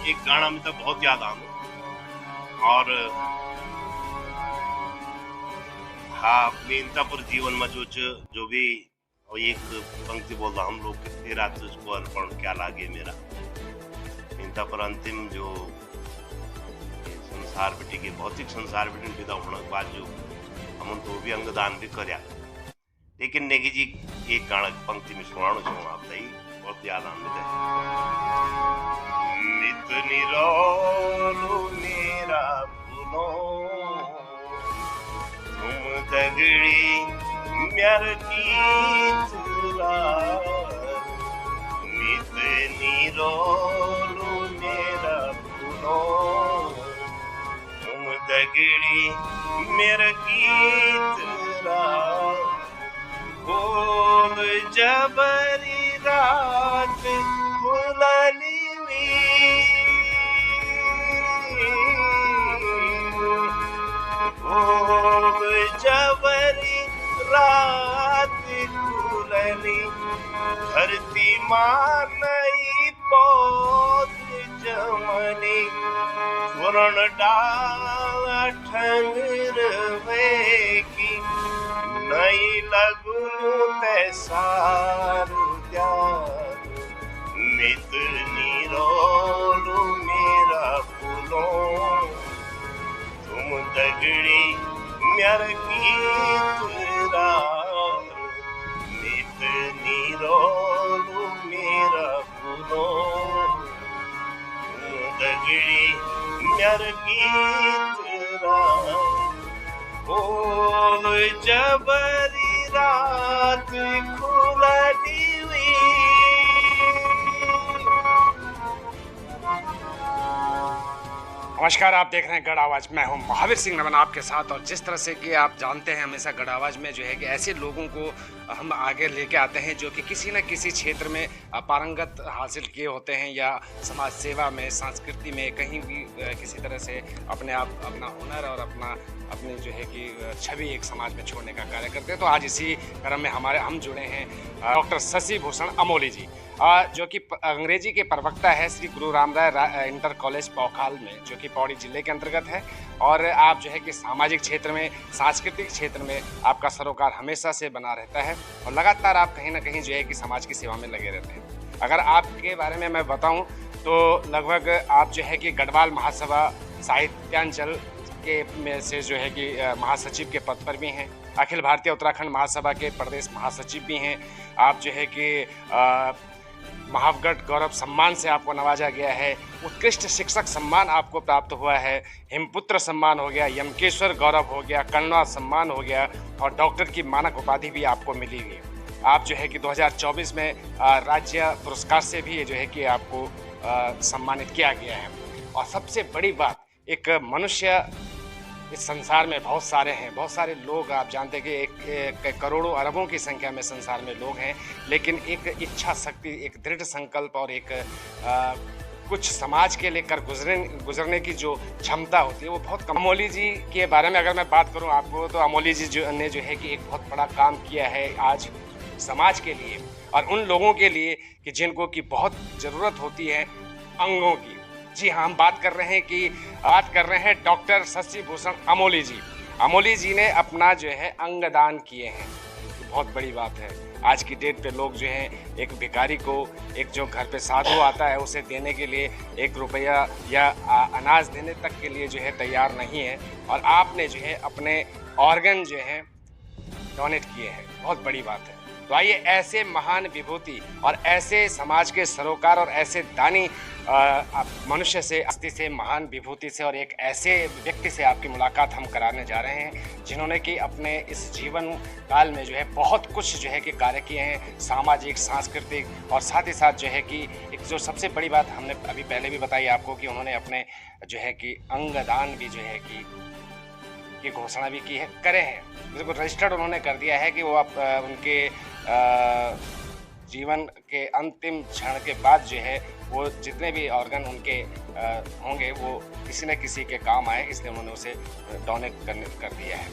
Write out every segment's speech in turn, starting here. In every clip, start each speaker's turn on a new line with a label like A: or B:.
A: एक गाना में तो बहुत याद आंदो और हाँ मीनतापुर जीवन में जो भी और एक पंक्ति बोल रहा हम लोग के तेरा तुझको अर्पण क्या लागे मेरा मीनतापुर अंतिम जो संसार बेटी के भौतिक संसार बेटी विदा होने के बाद जो हम तो भी अंगदान भी कर्या लेकिन नेगी जी एक गाना पंक्ति में सुनाना चाहूँ आप तई बहुत याद आनंद है नित निरोलो मेरा पुनो तुम दगड़ी म्यार की तुला नित निरोलो मेरा पुनो तुम दगड़ी म्यार की तुला बोल जबरी रात खुलली बोल जबरी रात खुलली धरती मानई पौध जमनी स्वर्ण डाल ठंग रवे की नहीं लगू ते सारू नित निरोलू मेरा फूलो तुम दगड़ी म्यार की तुरा नित निरोलू मेरा फूलो तुम दगड़ी म्यार की तुरा बोल जबरी रात खुलली
B: नमस्कार, आप देख रहे हैं गढ़ आवाज। मैं हूं महावीर सिंह नमन आपके साथ। और जिस तरह से कि आप जानते हैं हमेशा गढ़ आवाज में जो है कि ऐसे लोगों को हम आगे लेके आते हैं जो कि किसी न किसी क्षेत्र में पारंगत हासिल किए होते हैं या समाज सेवा में, संस्कृति में कहीं भी किसी तरह से अपने आप अपना हुनर और अपने जो है कि छवि एक समाज में छोड़ने का कार्य करते हैं। तो आज इसी क्रम में हम जुड़े हैं डॉक्टर शशि भूषण अमोली जी, जो कि अंग्रेजी के प्रवक्ता है श्री गुरु रामराय इंटर कॉलेज पौखाल में, जो कि पौड़ी जिले के अंतर्गत है। और आप जो है कि सामाजिक क्षेत्र में, सांस्कृतिक क्षेत्र में आपका सरोकार हमेशा से बना रहता है और लगातार आप कहीं ना कहीं जो है कि समाज की सेवा में लगे रहते हैं। अगर आपके बारे में मैं बताऊं तो लगभग आप जो है कि गढ़वाल महासभा साहित्यांचल के में से जो है कि महासचिव के पद पर भी हैं, अखिल भारतीय उत्तराखंड महासभा के प्रदेश महासचिव भी हैं। आप जो है कि महावगढ़ गौरव सम्मान से आपको नवाजा गया है, उत्कृष्ट शिक्षक सम्मान आपको प्राप्त हुआ है, हिमपुत्र सम्मान हो गया, यमकेश्वर गौरव हो गया, करुणा सम्मान हो गया और डॉक्टर की मानक उपाधि भी आपको मिली हुई है। आप जो है कि 2024 में राज्य पुरस्कार से भी जो है कि आपको सम्मानित किया गया है। और सबसे बड़ी बात, एक मनुष्य इस संसार में बहुत सारे हैं, बहुत सारे लोग, आप जानते हैं कि एक करोड़ों अरबों की संख्या में संसार में लोग हैं, लेकिन एक इच्छा शक्ति, एक दृढ़ संकल्प और एक कुछ समाज के लेकर गुजरने की जो क्षमता होती है वो बहुत कम। अमोली जी के बारे में अगर मैं बात करूं आपको, तो अमोली जी ने जो है कि एक बहुत बड़ा काम किया है आज समाज के लिए और उन लोगों के लिए कि जिनको की बहुत ज़रूरत होती है अंगों की। जी हाँ, हम बात कर रहे हैं डॉक्टर शशि भूषण अमोली जी। अमोली जी ने अपना जो है अंगदान किए हैं, तो बहुत बड़ी बात है। आज की डेट पे लोग जो हैं एक भिखारी को, एक जो घर पे साधु आता है उसे देने के लिए 1 रुपया या अनाज देने तक के लिए जो है तैयार नहीं है, और आपने जो है अपने ऑर्गन जो है डोनेट किए हैं, बहुत बड़ी बात है। तो आइए ऐसे महान विभूति और ऐसे समाज के सरोकार और ऐसे दानी मनुष्य से, अस्थि से, महान विभूति से और एक ऐसे व्यक्ति से आपकी मुलाकात हम कराने जा रहे हैं जिन्होंने कि अपने इस जीवन काल में जो है बहुत कुछ जो है कि कार्य किए हैं, सामाजिक, सांस्कृतिक, और साथ ही साथ जो है कि एक जो सबसे बड़ी बात हमने अभी पहले भी बताई आपको कि उन्होंने अपने जो है कि अंगदान भी जो है कि घोषणा भी की है, करे हैं, बिल्कुल रजिस्टर्ड उन्होंने कर दिया है कि वो उनके जीवन के अंतिम क्षण के बाद जो है वो जितने भी ऑर्गन उनके होंगे वो किसी न किसी के काम आए, इसलिए उन्होंने उसे डोनेट कर दिया है।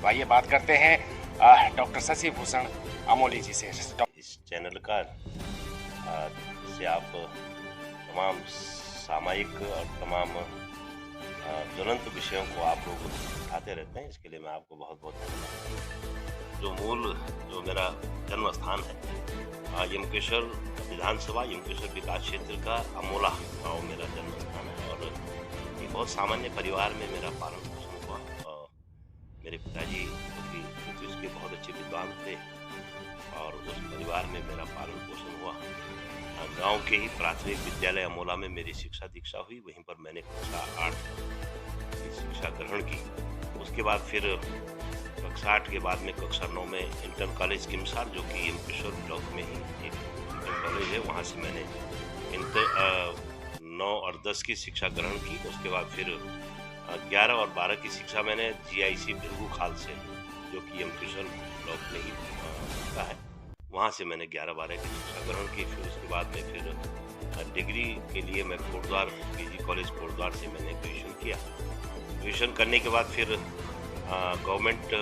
B: तो आइए बात करते हैं डॉक्टर शशि भूषण अमोली जी से।
A: इस चैनल का से आप तमाम सामायिक और तमाम ज्वलंत विषयों को आप लोग उठाते रहते हैं, इसके लिए मैं आपको बहुत बहुत धन्यवाद। जो मेरा जन्म स्थान है यमकेश्वर विधानसभा, यमकेश्वर विकास क्षेत्र का अमोला गाँव मेरा जन्म स्थान है और एक बहुत सामान्य परिवार में मेरा पालन पोषण हुआ। मेरे पिताजी ज्योतिष के बहुत अच्छे विद्वान थे और उस परिवार में मेरा पालन पोषण हुआ। गांव के ही प्राथमिक विद्यालय अमोला में मेरी शिक्षा दीक्षा हुई, वहीं पर मैंने कक्षा 8 की शिक्षा ग्रहण की। उसके बाद फिर कक्षा 8 के बाद में कक्षा 9 में इंटर कॉलेज किमसार, जो कि यमकेश्वर ब्लॉक में ही एक इंटर कॉलेज है, वहाँ से मैंने इंटर 9 और 10 की शिक्षा ग्रहण की। उसके बाद फिर 11 और 12 की शिक्षा मैंने GIC भिरगू खाल से, जो कि यमकेश्वर ब्लॉक में ही होता है, वहाँ से मैंने 11-12 की शिक्षा ग्रहण की। फिर उसके बाद में फिर डिग्री के लिए मैं कोटद्वार PG कॉलेज कोटद्वार से मैंने ग्रेजुएशन किया। ग्रेजुएशन करने के बाद फिर government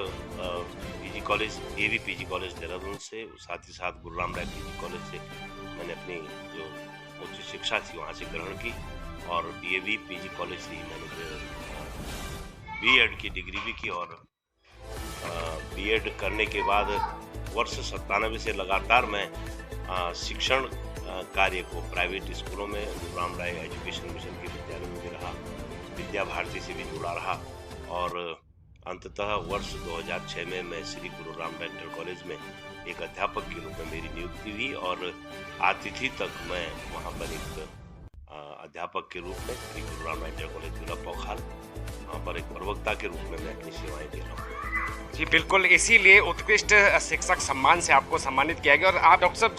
A: PG college AV PG college Dehradun से, साथ ही साथ गुरु राम राय PG कॉलेज से मैंने अपनी जो उच्च शिक्षा थी वहाँ से ग्रहण की और DAV PG कॉलेज से ही मैंने B.Ed की डिग्री भी की और B.Ed करने के बाद वर्ष 97 से लगातार मैं शिक्षण कार्य को प्राइवेट स्कूलों में गुरु राम राय एजुकेशन मिशन के विद्यालय में भी रहा, विद्या भारती से भी जुड़ा रहा और अंततः वर्ष 2006 में मैं श्री गुरु राम राय इंटर कॉलेज में एक अध्यापक के रूप में मेरी नियुक्ति हुई और आतिथि तक मैं वहाँ पर एक अध्यापक के रूप में श्री गुरु राम राय इंटर कॉलेज जिला पोखाल, वहाँ पर एक प्रवक्ता के रूप में मैं अपनी सेवाएं दे रहा हूँ।
B: जी बिल्कुल, इसीलिए उत्कृष्ट शिक्षक सम्मान से आपको सम्मानित किया गया और आप डॉक्टर साहब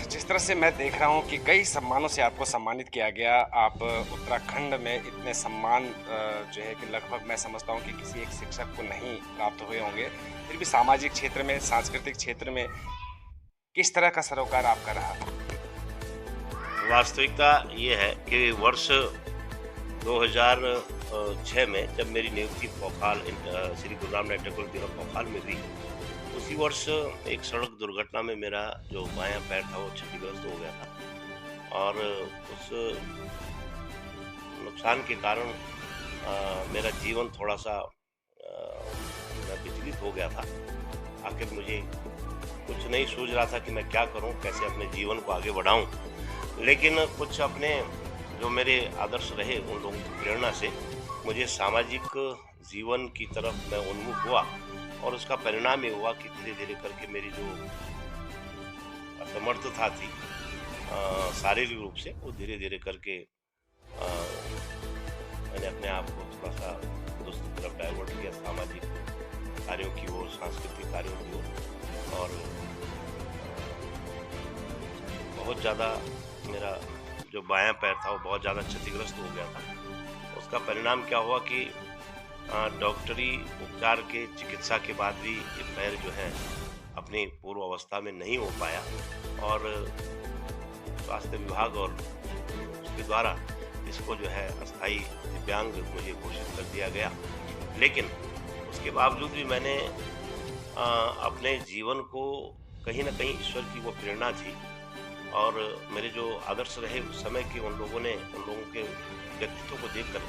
B: जिस तरह से मैं देख रहा हूं कि कई सम्मानों से आपको सम्मानित किया गया। आप उत्तराखंड में इतने सम्मान जो है कि लगभग मैं समझता हूं कि किसी एक शिक्षक को नहीं प्राप्त हुए होंगे, फिर भी सामाजिक क्षेत्र में, सांस्कृतिक क्षेत्र में किस तरह का सरोकार आपका रहा?
A: वास्तविकता ये है कि वर्ष 2006 में जब मेरी नियुक्ति पोखाल श्री गुरु राम राय इंटर कॉलेज जिला पोखाल में हुई, उसी वर्ष एक सड़क दुर्घटना में मेरा जो बायां पैर था वो क्षतिग्रस्त हो गया था और उस नुकसान के कारण मेरा जीवन थोड़ा सा विचलित हो गया था। आखिर मुझे कुछ नहीं सूझ रहा था कि मैं क्या करूं, कैसे अपने जीवन को आगे बढ़ाऊं, लेकिन कुछ अपने जो मेरे आदर्श रहे उन लोगों की प्रेरणा से मुझे सामाजिक जीवन की तरफ मैं उन्मुख हुआ और उसका परिणाम ये हुआ कि धीरे धीरे करके मेरी जो असमर्थता थी शारीरिक रूप से, वो धीरे धीरे करके मैंने अपने आप को थोड़ा सा दूसरी तरफ डाइवर्ट किया, सामाजिक कार्यों की ओर, सांस्कृतिक कार्यों की ओर और बहुत ज़्यादा मेरा जो बायां पैर था वो बहुत ज़्यादा क्षतिग्रस्त हो गया था। उसका परिणाम क्या हुआ कि डॉक्टरी उपचार के चिकित्सा के बाद भी ये पैर जो है अपनी पूर्व अवस्था में नहीं हो पाया और स्वास्थ्य विभाग और उसके द्वारा इसको जो है अस्थायी दिव्यांग मुझे घोषित कर दिया गया। लेकिन उसके बावजूद भी मैंने अपने जीवन को कहीं ना कहीं ईश्वर की वो प्रेरणा थी और मेरे जो आदर्श रहे उस समय के उन लोगों के व्यक्तित्व को देख कर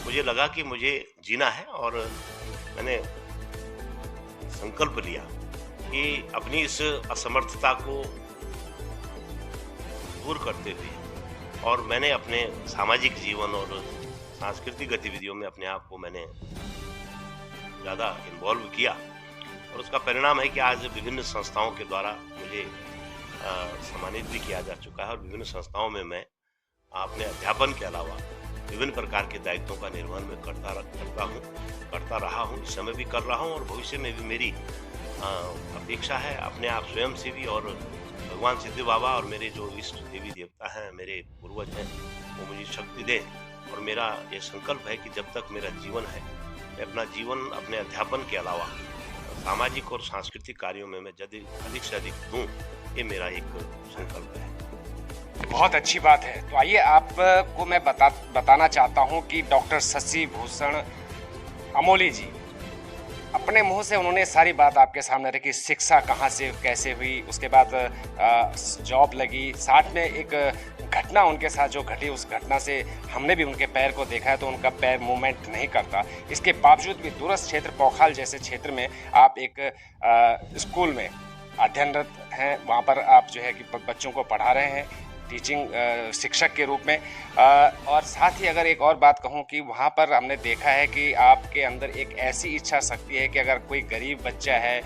A: मुझे लगा कि मुझे जीना है और मैंने संकल्प लिया कि अपनी इस असमर्थता को दूर करते हुए और मैंने अपने सामाजिक जीवन और सांस्कृतिक गतिविधियों में अपने आप को मैंने ज़्यादा इन्वॉल्व किया और उसका परिणाम है कि आज विभिन्न संस्थाओं के द्वारा मुझे सम्मानित भी किया जा चुका है और विभिन्न संस्थाओं में मैं अपने अध्यापन के अलावा विभिन्न प्रकार के दायित्वों का निर्वहन में करता रहा हूँ, इस समय भी कर रहा हूँ और भविष्य में भी मेरी अपेक्षा है अपने आप स्वयं से भी और भगवान सिद्धि बाबा और मेरे जो इष्ट देवी देवता हैं, मेरे पूर्वज हैं, वो मुझे शक्ति दे और मेरा ये संकल्प है कि जब तक मेरा जीवन है मैं अपना जीवन अपने अध्यापन के अलावा सामाजिक और सांस्कृतिक कार्यों में मैं अधिक से अधिक दूं, ये मेरा एक संकल्प है।
B: बहुत अच्छी बात है। तो आइए आपको मैं बताना चाहता हूं कि डॉक्टर शशि भूषण अमोली जी, अब अपने मुंह से उन्होंने सारी बात आपके सामने रखी, शिक्षा कहाँ से कैसे हुई, उसके बाद जॉब लगी, साथ में एक घटना उनके साथ जो घटी, उस घटना से हमने भी उनके पैर को देखा है तो उनका पैर मूवमेंट नहीं करता। इसके बावजूद भी दूरस्थ क्षेत्र पौखाल जैसे क्षेत्र में आप एक स्कूल में अध्ययनरत हैं, वहाँ पर आप जो है कि बच्चों को पढ़ा रहे हैं टीचिंग शिक्षक के रूप में। और साथ ही अगर एक और बात कहूँ कि वहाँ पर हमने देखा है कि आपके अंदर एक ऐसी इच्छा शक्ति है कि अगर कोई गरीब बच्चा है,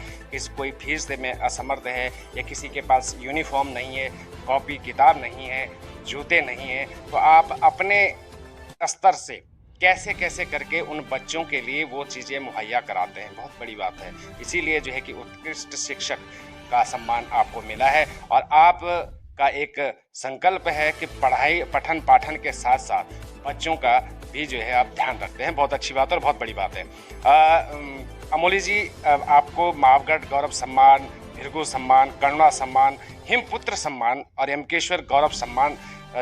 B: कोई फीस में असमर्थ है या किसी के पास यूनिफॉर्म नहीं है, कॉपी किताब नहीं है, जूते नहीं हैं, तो आप अपने स्तर से कैसे कैसे करके उन बच्चों के लिए वो चीज़ें मुहैया कराते हैं, बहुत बड़ी बात है। इसीलिए जो है कि उत्कृष्ट शिक्षक का सम्मान आपको मिला है और आप का एक संकल्प है कि पठन पाठन के साथ साथ बच्चों का भी जो है आप ध्यान रखते हैं। बहुत अच्छी बात और बहुत बड़ी बात है। अमोली जी, आपको मावगढ़ गौरव सम्मान, भृगु सम्मान, करुणा सम्मान, हिमपुत्र सम्मान और यमकेश्वर गौरव सम्मान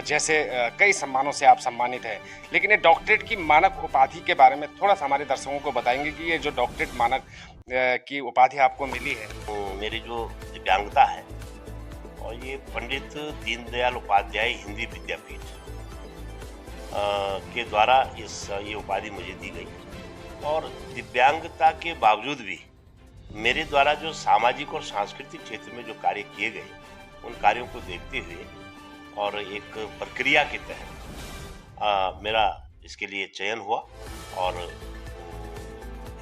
B: जैसे कई सम्मानों से आप सम्मानित हैं, लेकिन ये डॉक्टरेट की मानक उपाधि के बारे में थोड़ा सा हमारे दर्शकों को बताएंगे कि ये जो डॉक्टरेट मानक की उपाधि आपको मिली है।
A: मेरी जो दिव्यांगता है और ये पंडित दीनदयाल उपाध्याय हिंदी विद्यापीठ के द्वारा ये उपाधि मुझे दी गई और दिव्यांगता के बावजूद भी मेरे द्वारा जो सामाजिक और सांस्कृतिक क्षेत्र में जो कार्य किए गए उन कार्यों को देखते हुए और एक प्रक्रिया के तहत मेरा इसके लिए चयन हुआ और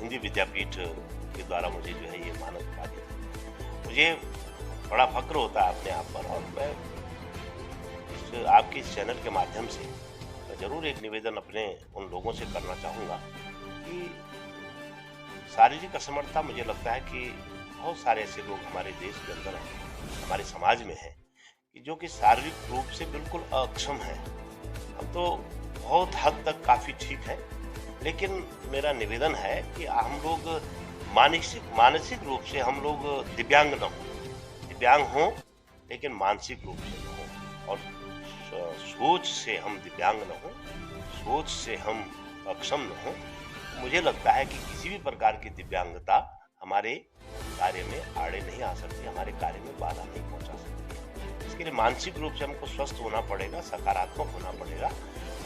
A: हिंदी विद्यापीठ के द्वारा मुझे जो है ये मानद उपाधि दी। मुझे बड़ा फक्र होता है अपने आप पर और मैं आपके इस चैनल के माध्यम से मैं जरूर एक निवेदन अपने उन लोगों से करना चाहूँगा कि शारीरिक असमर्थता मुझे लगता है कि बहुत सारे ऐसे लोग हमारे देश के अंदर हैं, हमारे समाज में हैं कि जो कि शारीरिक रूप से बिल्कुल अक्षम है। हम तो बहुत हद तक काफ़ी ठीक है, लेकिन मेरा निवेदन है कि हम लोग मानसिक रूप से हम लोग दिव्यांग न हों, दिव्यांग हों लेकिन मानसिक रूप से न हों और सोच से हम दिव्यांग न हों, सोच से हम अक्षम न हों। मुझे लगता है कि किसी भी प्रकार की दिव्यांगता हमारे कार्य में आड़े नहीं आ सकती, हमारे कार्य में बाधा नहीं पहुंचा सकती। इसके लिए मानसिक रूप से हमको स्वस्थ होना पड़ेगा, सकारात्मक होना पड़ेगा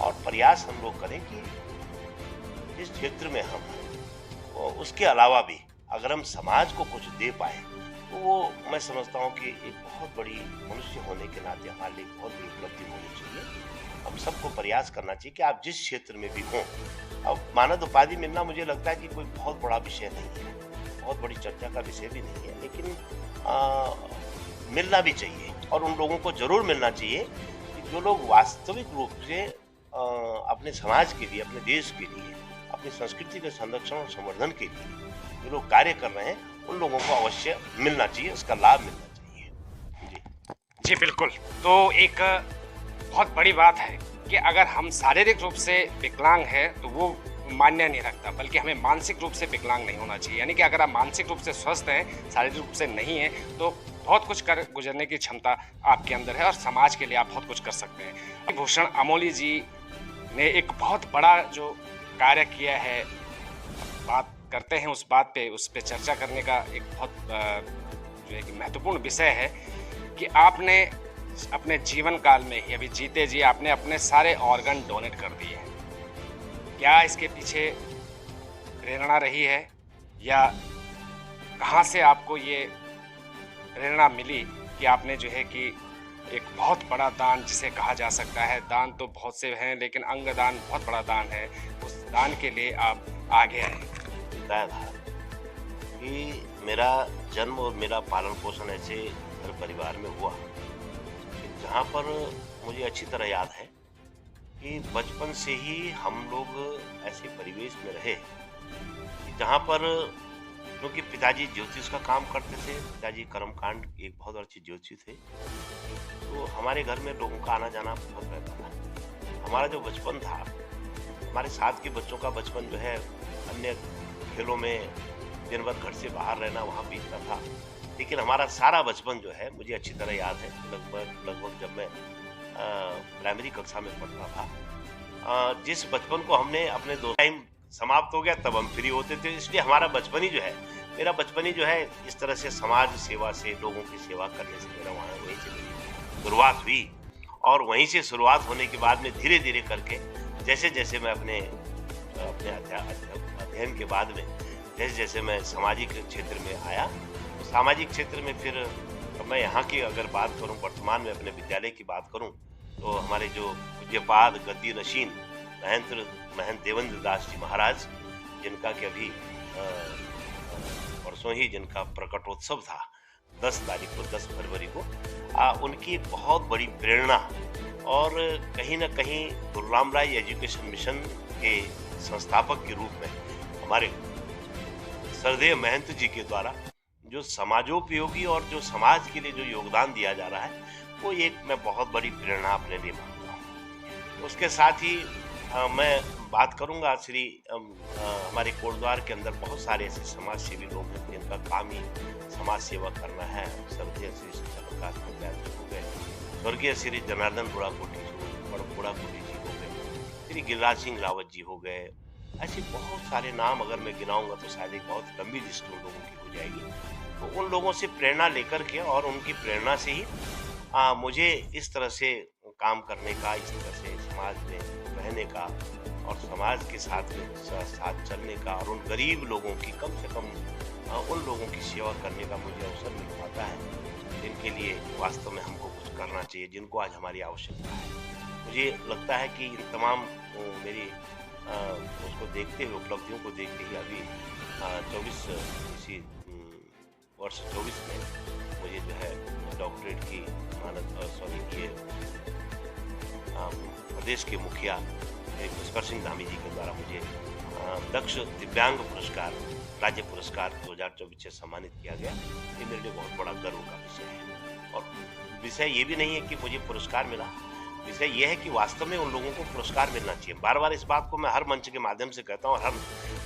A: और प्रयास हम लोग करें कि जिस क्षेत्र में हम हैं उसके अलावा भी अगर हम समाज को कुछ दे पाए तो वो मैं समझता हूँ कि एक बहुत बड़ी मनुष्य होने के नाते हमारे लिए बहुत बड़ी उपलब्धि होनी चाहिए। हम सबको प्रयास करना चाहिए कि आप जिस क्षेत्र में भी हों, अब मानद उपाधि मिलना मुझे लगता है कि कोई बहुत बड़ा विषय नहीं है, बहुत बड़ी चर्चा का विषय भी नहीं है, लेकिन मिलना भी चाहिए और उन लोगों को जरूर मिलना चाहिए कि जो लोग वास्तविक रूप से अपने समाज के लिए, अपने देश के लिए, अपनी संस्कृति के संरक्षण और संवर्धन के लिए जो लोग कार्य कर रहे हैं उन लोगों को अवश्य मिलना चाहिए, उसका लाभ मिलना चाहिए।
B: जी बिल्कुल। तो एक बहुत बड़ी बात है कि अगर हम शारीरिक रूप से विकलांग हैं तो वो मान्य नहीं रखता, बल्कि हमें मानसिक रूप से विकलांग नहीं होना चाहिए। यानी कि अगर आप मानसिक रूप से स्वस्थ हैं, शारीरिक रूप से नहीं हैं, तो बहुत कुछ कर गुजरने की क्षमता आपके अंदर है और समाज के लिए आप बहुत कुछ कर सकते हैं। भूषण अमोली जी ने एक बहुत बड़ा जो कार्य किया है, बात करते हैं उस बात पे, उस पे चर्चा करने का एक बहुत जो है कि महत्वपूर्ण विषय है कि आपने अपने जीवन काल में ही, अभी जीते जी आपने अपने सारे ऑर्गन डोनेट कर दिए हैं। क्या इसके पीछे प्रेरणा रही है या कहाँ से आपको ये प्रेरणा मिली कि आपने जो है कि एक बहुत बड़ा दान जिसे कहा जा सकता है, दान तो बहुत से हैं लेकिन अंगदान बहुत बड़ा दान है, उस दान के लिए आप आगे आए?
A: बताया था कि मेरा जन्म और मेरा पालन पोषण ऐसे घर परिवार में हुआ जहाँ पर मुझे अच्छी तरह याद है कि बचपन से ही हम लोग ऐसे परिवेश में रहे जहाँ पर, क्योंकि पिताजी ज्योतिष का काम करते थे, पिताजी कर्मकांड एक बहुत अच्छे ज्योतिषी थे, तो हमारे घर में लोगों का आना जाना बहुत रहता था। हमारा जो बचपन था, हमारे साथ के बच्चों का बचपन जो है अन्य खेलों में दिन भर घर से बाहर रहना वहाँ बीतता था, लेकिन हमारा सारा बचपन जो है मुझे अच्छी तरह याद है। लगभग जब मैं प्राइमरी कक्षा में पढ़ता था, जिस बचपन को हमने अपने दो टाइम समाप्त हो गया तब हम फ्री होते थे। इसलिए हमारा बचपन ही जो है, मेरा बचपन ही जो है इस तरह से समाज सेवा से, लोगों की सेवा करने से मेरा वहाँ वहीं से मेरी शुरुआत हुई। और वहीं से शुरुआत होने के बाद में धीरे-धीरे करके जैसे-जैसे मैं अपने अपने अध्ययन के बाद में जैसे-जैसे मैं सामाजिक क्षेत्र में आया, तो सामाजिक क्षेत्र में फिर मैं यहाँ की अगर बात करूँ, वर्तमान में अपने विद्यालय की बात करूँ, तो हमारे जो पूज्यपाद गद्दी नशीन महंत देवेंद्र दास जी महाराज, जिनका कि अभी परसों ही जिनका प्रकटोत्सव था 10 तारीख को, 10 फरवरी को, उनकी एक बहुत बड़ी प्रेरणा और कहीं न कहीं गुरुराम राय एजुकेशन मिशन के संस्थापक के रूप में हमारे सरदेव महंत जी के द्वारा जो समाजोपयोगी और जो समाज के लिए जो योगदान दिया जा रहा है, वो एक मैं बहुत बड़ी प्रेरणा अपने लिए मानता हूँ। उसके साथ ही मैं बात करूँगा हमारे कोटद्वार के अंदर बहुत सारे ऐसे समाज सेवी लोग हैं जिनका काम ही समाज सेवा करना है। स्वर्गीय श्री चंद्रकांत जी हो गए, स्वर्गीय श्री जनार्दन बुढ़ाकोटी जी हो गए, श्री गिरिराज सिंह रावत जी हो गए। ऐसे बहुत सारे नाम अगर मैं गिनाऊंगा तो शायद एक बहुत लंबी लिस्ट उन लोगों की हो जाएगी। तो उन लोगों से प्रेरणा लेकर के और उनकी प्रेरणा से ही मुझे इस तरह से काम करने का, इस तरह से समाज में रहने का और समाज के साथ चलने का और उन गरीब लोगों की कम से कम उन लोगों की सेवा करने का मुझे अवसर मिल पाता है, जिनके लिए वास्तव में हमको कुछ करना चाहिए, जिनको आज हमारी आवश्यकता है। मुझे लगता है कि इन तमाम मेरी उसको देखते हुए, उपलब्धियों को देखते ही अभी 24 में मुझे जो है डॉक्टरेट की प्रदेश के मुखिया पुष्कर सिंह धामी जी के द्वारा मुझे दक्ष दिव्यांग पुरस्कार, राज्य पुरस्कार 2024 से सम्मानित किया गया। ये मेरे लिए बहुत बड़ा गर्व का विषय है। और विषय ये भी नहीं है कि मुझे पुरस्कार मिला, विषय ये है कि वास्तव में उन लोगों को पुरस्कार मिलना चाहिए। बार बार इस बात को मैं हर मंच के माध्यम से कहता हूँ और हर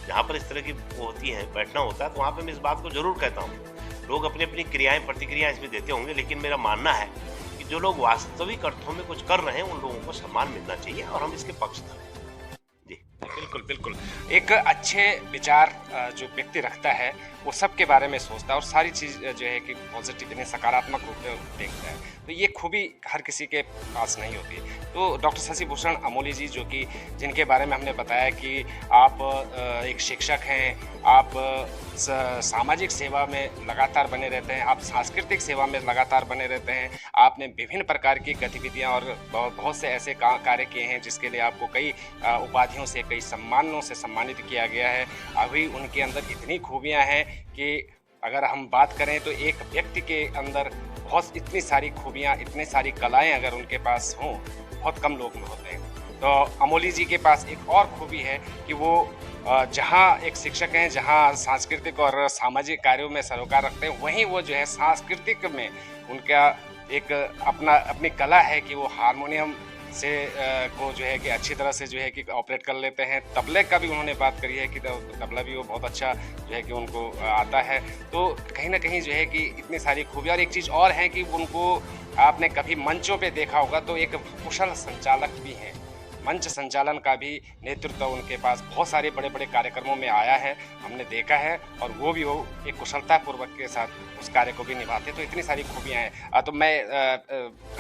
A: जहाँ पर इस तरह की वो होती है, बैठना होता है, तो वहाँ पर मैं इस बात को जरूर कहता हूँ। लोग अपनी अपनी क्रियाएं, प्रतिक्रियाएं इसमें देते होंगे, लेकिन मेरा मानना है कि जो लोग वास्तविक अर्थों में कुछ कर रहे हैं उन लोगों को सम्मान मिलना चाहिए और हम इसके पक्षधर हैं। जी
B: बिल्कुल बिल्कुल। एक अच्छे विचार जो व्यक्ति रखता है वो सबके बारे में सोचता है और सारी चीज़ जो है कि पॉजिटिव यानी सकारात्मक रूप में देखता है, तो ये खूबी हर किसी के पास नहीं होती। तो डॉक्टर शशि भूषण अमोली जी, जो कि जिनके बारे में हमने बताया कि आप एक शिक्षक हैं, आप सामाजिक सेवा में लगातार बने रहते हैं, आप सांस्कृतिक सेवा में लगातार बने रहते हैं, आपने विभिन्न प्रकार की गतिविधियां और बहुत से ऐसे कार्य किए हैं जिसके लिए आपको कई उपाधियों से, कई सम्मानों से सम्मानित किया गया है। अभी उनके अंदर इतनी खूबियां हैं कि अगर हम बात करें तो एक व्यक्ति के अंदर बहुत इतनी सारी खूबियां, इतनी सारी कलाएं अगर उनके पास हों, बहुत कम लोग में होते हैं। तो अमोली जी के पास एक और खूबी है कि वो जहाँ एक शिक्षक हैं, जहाँ सांस्कृतिक और सामाजिक कार्यों में सरोकार रखते हैं, वहीं वो जो है सांस्कृतिक में उनका एक अपनी कला है कि वो हारमोनियम से को जो है कि अच्छी तरह से जो है कि ऑपरेट कर लेते हैं। तबले का भी उन्होंने बात करी है कि तबला भी वो बहुत अच्छा जो है कि उनको आता है। तो कहीं ना कहीं जो है कि इतनी सारी खूबियाँ। और एक चीज़ और है कि उनको आपने कभी मंचों पे देखा होगा तो एक कुशल संचालक भी हैं, मंच संचालन का भी नेतृत्व उनके पास बहुत सारे बड़े बड़े कार्यक्रमों में आया है, हमने देखा है, और वो एक कुशलतापूर्वक के साथ उस कार्य को भी निभाते। तो इतनी सारी खूबियाँ हैं। तो मैं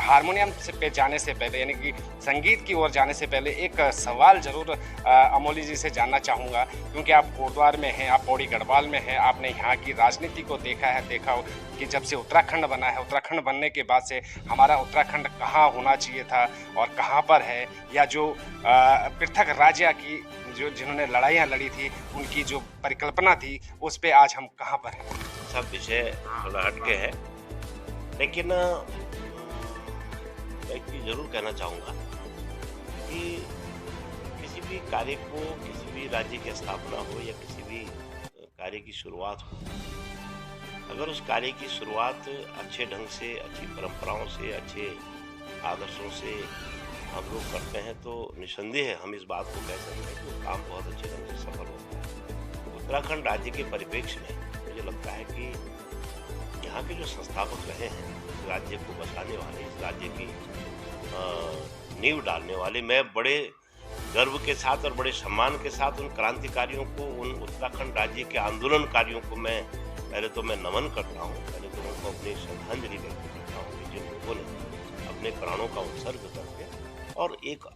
B: हारमोनियम पे जाने से पहले, यानी कि संगीत की ओर जाने से पहले एक सवाल ज़रूर अमोली जी से जानना चाहूँगा, क्योंकि आप कोटद्वार में हैं, आप पौड़ी गढ़वाल में हैं, आपने यहाँ की राजनीति को देखा हो कि जब से उत्तराखंड बना है, उत्तराखंड बनने के बाद से हमारा उत्तराखंड कहाँ होना चाहिए था और कहाँ पर है, या जो पृथक राज्य की जिन्होंने लड़ाइयाँ लड़ी थी उनकी जो परिकल्पना थी, उस पे आज हम कहाँ पर हैं।
A: सब विषय थोड़ा हटके है, लेकिन मैं एक चीज़ जरूर कहना चाहूँगा कि किसी भी कार्य को, किसी भी राज्य की स्थापना हो या किसी भी कार्य की शुरुआत हो, अगर उस कार्य की शुरुआत अच्छे ढंग से, अच्छी परंपराओं से, अच्छे आदर्शों से हम लोग करते हैं तो निसंदेह हम इस बात को कह सकते हैं कि वो काम बहुत अच्छे ढंग से सफल होता है। उत्तराखंड राज्य के परिप्रेक्ष्य में मुझे लगता है कि यहाँ के जो संस्थापक रहे हैं, इस राज्य को बसाने वाले, इस राज्य की नींव डालने वाले, मैं बड़े गर्व के साथ और बड़े सम्मान के साथ उन क्रांतिकारियों को, उन उत्तराखंड राज्य के आंदोलनकारियों को मैं पहले तो मैं नमन करता हूँ, पहले तो उनको अपनी श्रद्धांजलि व्यक्त करता हूँ कि जिन लोगों ने अपने प्राणों का उत्सर्ग करके और एक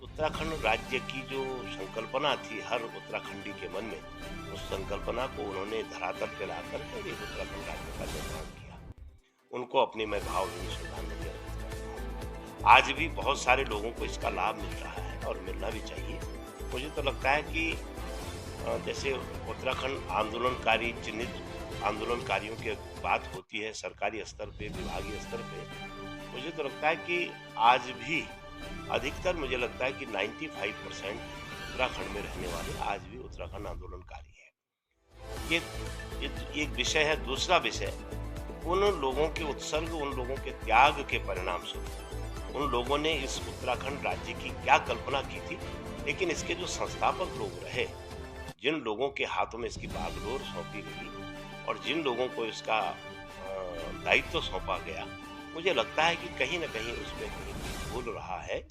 A: उत्तराखंड राज्य की जो संकल्पना थी हर उत्तराखंडी के मन में, उस संकल्पना को उन्होंने धरातल पे ला करके एक उत्तराखंड राज्य का निर्माण किया। उनको अपनी मैं भावभीनी श्रद्धांजलि अर्पित करता हूँ। आज भी बहुत सारे लोगों को इसका लाभ मिल रहा है और मिलना भी चाहिए। मुझे तो लगता है कि जैसे उत्तराखंड आंदोलनकारी चिन्हित आंदोलनकारियों की बात होती है सरकारी स्तर पे, विभागीय स्तर पे, मुझे तो लगता है कि आज भी अधिकतर मुझे लगता है कि 95% उत्तराखंड में रहने वाले आज भी उत्तराखंड आंदोलनकारी हैं। ये एक विषय है। दूसरा विषय, उन लोगों के उत्सर्ग, उन लोगों के त्याग के परिणाम स्वरूप उन लोगों ने इस उत्तराखंड राज्य की क्या कल्पना की थी, लेकिन इसके जो संस्थापक लोग रहे, जिन लोगों के हाथों में इसकी बागडोर सौंपी गई और जिन लोगों को इसका दायित्व सौंपा गया, मुझे लगता है कि कहीं ना कहीं उसमें कहीं भूल रहा है।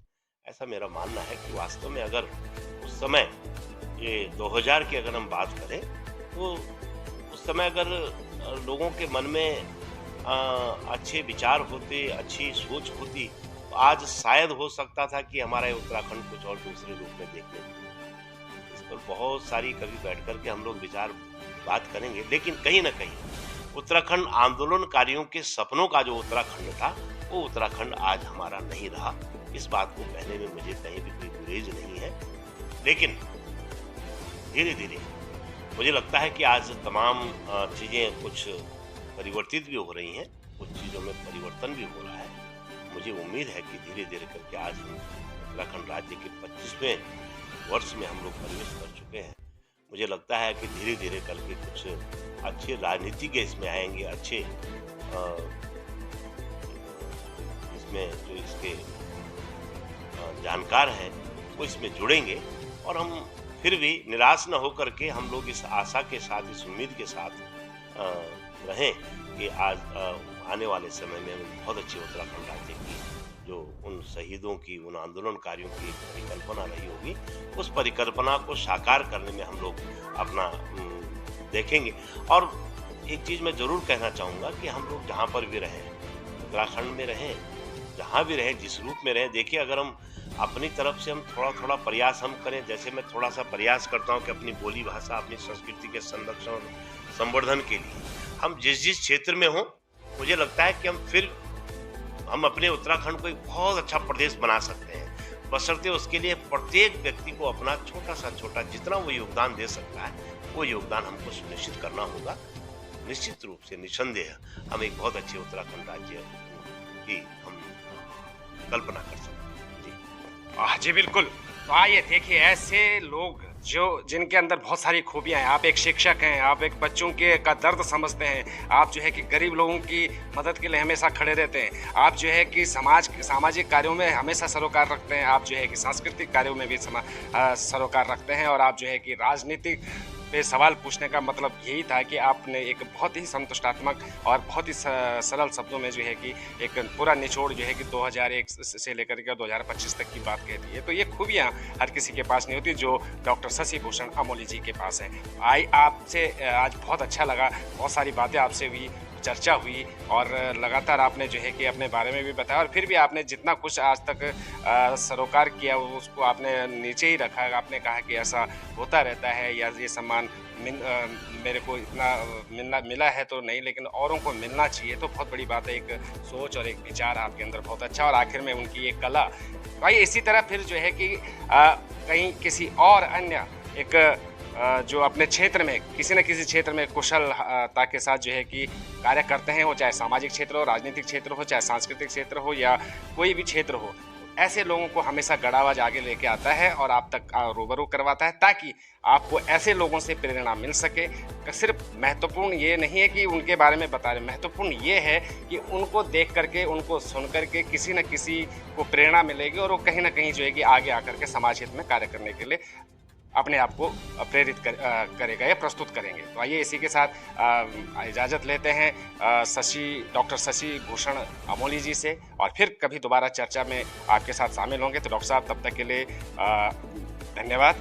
A: ऐसा मेरा मानना है कि वास्तव में अगर उस समय ये 2000 की अगर हम बात करें तो उस समय अगर लोगों के मन में अच्छे विचार होते, अच्छी सोच होती, तो आज शायद हो सकता था कि हमारा उत्तराखंड कुछ और दूसरे रूप में देखने को। इस पर बहुत सारी कभी बैठ कर के हम लोग विचार बात करेंगे, लेकिन कहीं ना कहीं उत्तराखंड आंदोलनकारियों के सपनों का जो उत्तराखंड था, वो उत्तराखंड आज हमारा नहीं रहा। इस बात को कहने में मुझे कहीं भी कोई गुरेज नहीं है, लेकिन धीरे धीरे मुझे लगता है कि आज तमाम चीज़ें कुछ परिवर्तित भी हो रही हैं, कुछ चीज़ों में परिवर्तन भी हो रहा है। मुझे उम्मीद है कि धीरे धीरे करके आज हम उत्तराखंड राज्य के 25वें वर्ष में हम लोग प्रवेश कर चुके हैं। मुझे लगता है कि धीरे धीरे करके कुछ अच्छे राजनीतिज्ञ इसमें आएंगे, अच्छे इसमें जो इसके जानकार हैं वो इसमें जुड़ेंगे और हम फिर भी निराश न होकर के हम लोग इस आशा के साथ, इस उम्मीद के साथ रहें कि आज आने वाले समय में बहुत अच्छी उत्तराखंड राज्य की जो उन शहीदों की, उन आंदोलनकारियों की परिकल्पना रही होगी, उस परिकल्पना को साकार करने में हम लोग अपना देखेंगे। और एक चीज़ मैं ज़रूर कहना चाहूँगा कि हम लोग जहाँ पर भी रहें, उत्तराखंड में रहें, जहाँ भी रहें, जिस रूप में रहें, देखिए अगर हम अपनी तरफ से हम थोड़ा थोड़ा प्रयास हम करें, जैसे मैं थोड़ा सा प्रयास करता हूँ कि अपनी बोली भाषा, अपनी संस्कृति के संरक्षण और संवर्धन के लिए हम जिस जिस क्षेत्र में हों, मुझे लगता है कि हम अपने उत्तराखंड को एक बहुत अच्छा प्रदेश बना सकते हैं, बशर्ते उसके लिए प्रत्येक व्यक्ति को अपना छोटा सा छोटा जितना वो योगदान दे सकता है, वो योगदान हमको सुनिश्चित करना होगा। निश्चित रूप से, निसंदेह हम एक बहुत अच्छे उत्तराखंड राज्य की हम कल्पना कर सकते हैं।
B: जी बिल्कुल। तो आइए देखिए, ऐसे लोग जिनके अंदर बहुत सारी खूबियां हैं। आप एक शिक्षक हैं, आप एक बच्चों के का दर्द समझते हैं, आप जो है कि गरीब लोगों की मदद के लिए हमेशा खड़े रहते हैं, आप जो है कि सामाजिक कार्यों में हमेशा सरोकार रखते हैं, आप जो है कि सांस्कृतिक कार्यों में भी सरोकार रखते हैं, और आप जो है कि राजनीतिक पे सवाल पूछने का मतलब यही था कि आपने एक बहुत ही संतुष्टात्मक और बहुत ही सरल शब्दों में जो है कि एक पूरा निचोड़ जो है कि 2001 से लेकर के 2025 तक की बात कहती है। तो ये खूबियाँ हर किसी के पास नहीं होती जो डॉक्टर शशि भूषण अमोली जी के पास है। आपसे आज बहुत अच्छा लगा, बहुत सारी बातें आपसे हुई, चर्चा हुई, और लगातार आपने जो है कि अपने बारे में भी बताया, और फिर भी आपने जितना कुछ आज तक सरोकार किया उसको आपने नीचे ही रखा। आपने कहा कि ऐसा होता रहता है, या ये सम्मान मेरे को इतना मिला है तो नहीं, लेकिन औरों को मिलना चाहिए, तो बहुत बड़ी बात है। एक सोच और एक विचार आपके अंदर बहुत अच्छा, और आखिर में उनकी एक कला। भाई इसी तरह फिर जो है कि कहीं किसी और अन्य एक जो अपने क्षेत्र में किसी न किसी क्षेत्र में कुशलता के साथ जो है कि कार्य करते हैं, वो चाहे सामाजिक क्षेत्र हो, राजनीतिक क्षेत्र हो, चाहे सांस्कृतिक क्षेत्र हो, या कोई भी क्षेत्र हो, ऐसे लोगों को हमेशा गढ़ आवाज आगे लेके आता है और आप तक रूबरू करवाता है, ताकि आपको ऐसे लोगों से प्रेरणा मिल सके। सिर्फ महत्वपूर्ण ये नहीं है कि उनके बारे में बता रहे, महत्वपूर्ण ये है कि उनको देख करके, उनको सुन करके किसी न किसी को प्रेरणा मिलेगी, और वो कहीं ना कहीं जो है कि आगे आकर के समाज हित में कार्य करने के लिए अपने आप को प्रेरित करेगा या प्रस्तुत करेंगे। तो आइए इसी के साथ इजाज़त लेते हैं डॉक्टर शशि भूषण अमोली जी से, और फिर कभी दोबारा चर्चा में आपके साथ शामिल होंगे। तो डॉक्टर साहब, तब तक के लिए धन्यवाद।